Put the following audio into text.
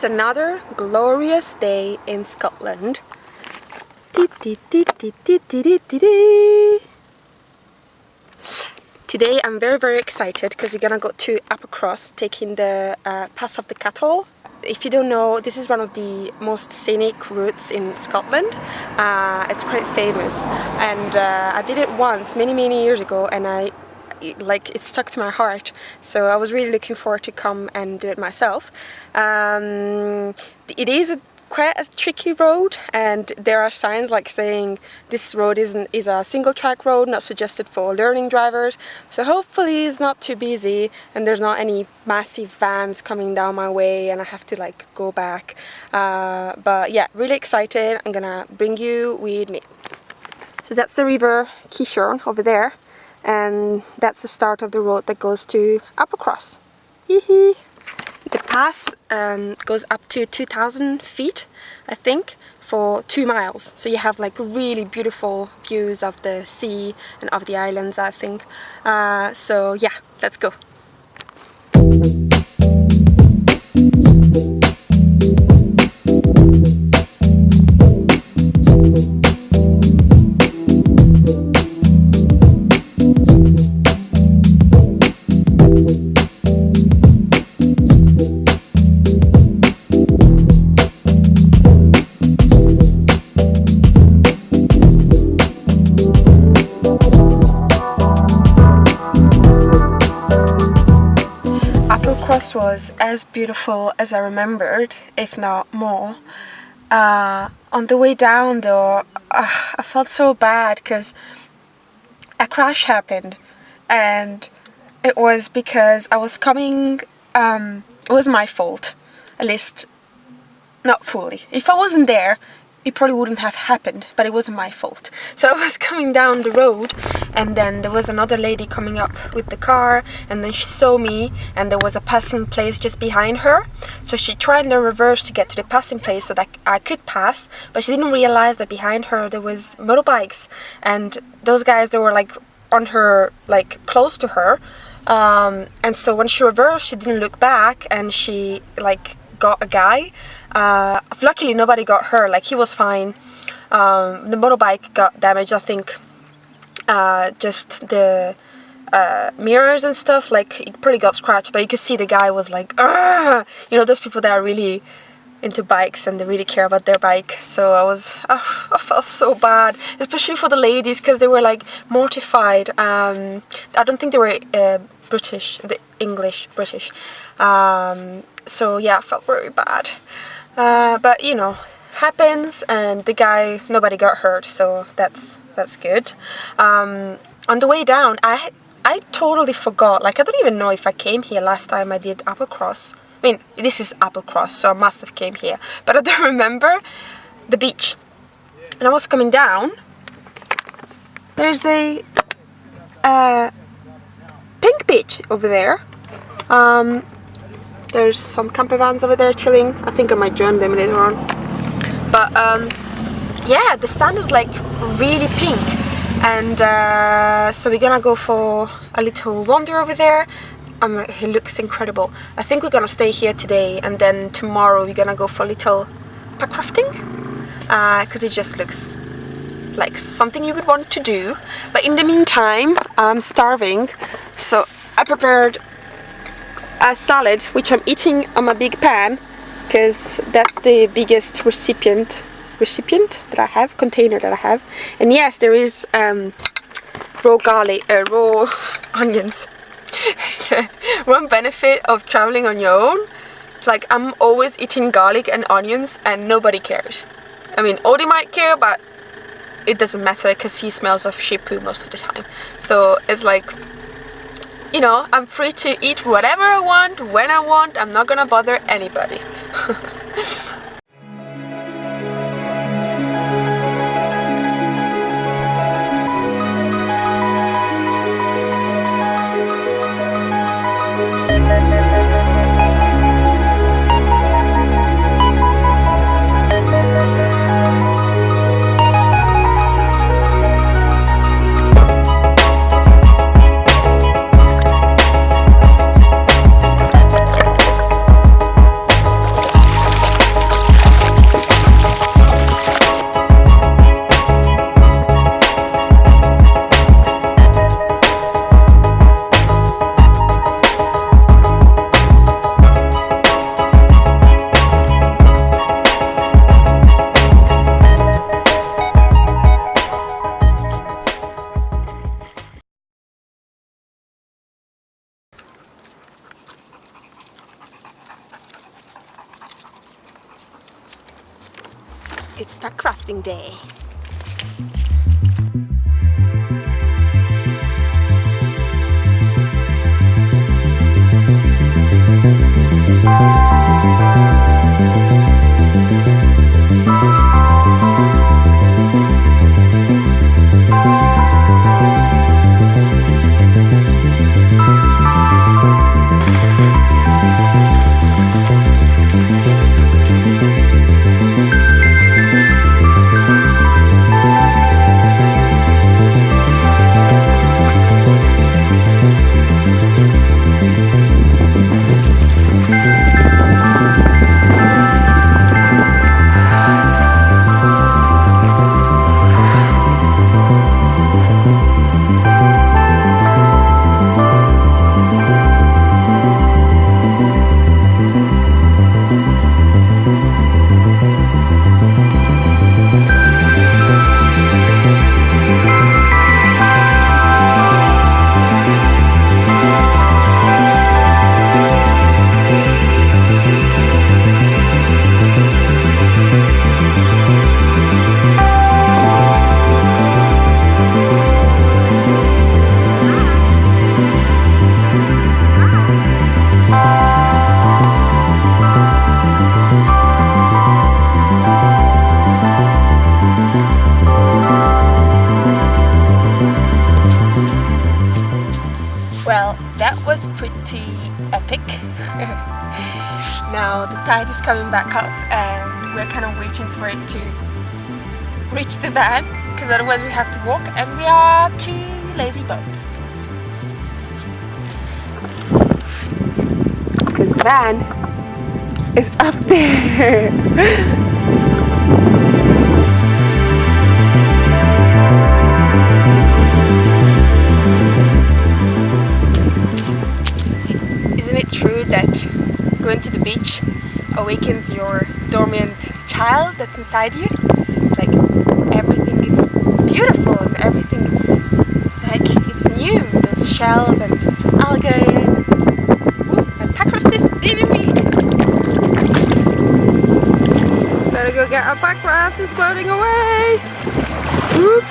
It's another glorious day in Scotland. Today I'm very excited because we're gonna go to Applecross, taking the Pass of the Cattle. If you don't know, this is one of the most scenic routes in Scotland. It's quite famous, and I did it once many years ago, and it stuck to my heart, so I was really looking forward to come and do it myself. It is quite a tricky road, and there are signs like saying this road is a single track road, not suggested for learning drivers, so hopefully it's not too busy and there's not any massive vans coming down my way and I have to like go back, but yeah, really excited. I'm gonna bring you with me. So that's the river Kishorn over there, and that's the start of the road that goes to Applecross. Hee. The pass goes up to 2,000 feet, I think, for 2 miles. So you have like really beautiful views of the sea and of the islands, I think. So yeah, let's go. Applecross was as beautiful as I remembered, if not more. On the way down though, I felt so bad because a crash happened, and it was because I was coming, it was my fault, at least not fully. If I wasn't there, it probably wouldn't have happened, but it wasn't my fault. So I was coming down the road, and then there was another lady coming up with the car, and then she saw me, and there was a passing place just behind her. So she tried to reverse to get to the passing place so that I could pass, but she didn't realize that behind her there was motorbikes, and those guys, they were like on her, like close to her, and so when she reversed, she didn't look back, and she like got a guy. Luckily nobody got hurt, like he was fine. The motorbike got damaged, I think just the mirrors and stuff, like it pretty got scratched, but you could see the guy was like, "Argh!" You know, those people that are really into bikes and they really care about their bike. So I felt so bad, especially for the ladies, because they were like mortified. I don't think they were British, the English British. So yeah, I felt very bad. But you know, happens, and the guy, nobody got hurt, so that's good. On the way down, I totally forgot, like I don't even know if I came here last time I did Applecross. I mean, this is Applecross, so I must have came here, but I don't remember the beach. And I was coming down, there's a pink beach over there. There's some camper vans over there chilling. I think I might join them later on. But yeah, the sand is like really pink, and so we're gonna go for a little wander over there. It looks incredible. I think we're gonna stay here today, and then tomorrow we're gonna go for a little packrafting, because it just looks like something you would want to do. But in the meantime, I'm starving, so I prepared a salad, which I'm eating on my big pan, because that's the biggest recipient that I have, container that I have. And yes, there is raw garlic, raw onions. One benefit of traveling on your own, it's like I'm always eating garlic and onions and nobody cares. I mean, Odie might care, but it doesn't matter because he smells of sheep poo most of the time. So it's like, you know, I'm free to eat whatever I want, when I want. I'm not gonna bother anybody. It's packrafting day. Well, that was pretty epic. Now the tide is coming back up and we're kind of waiting for it to reach the van, because otherwise we have to walk, and we are two lazy boats. Because the van is up there. Isn't it true that going to the beach awakens your dormant child that's inside you? It's like everything is beautiful and everything is like it's new. Those shells and those algae. Ooh, my packraft is leaving me. Better go get our packraft. It's floating away. Oops.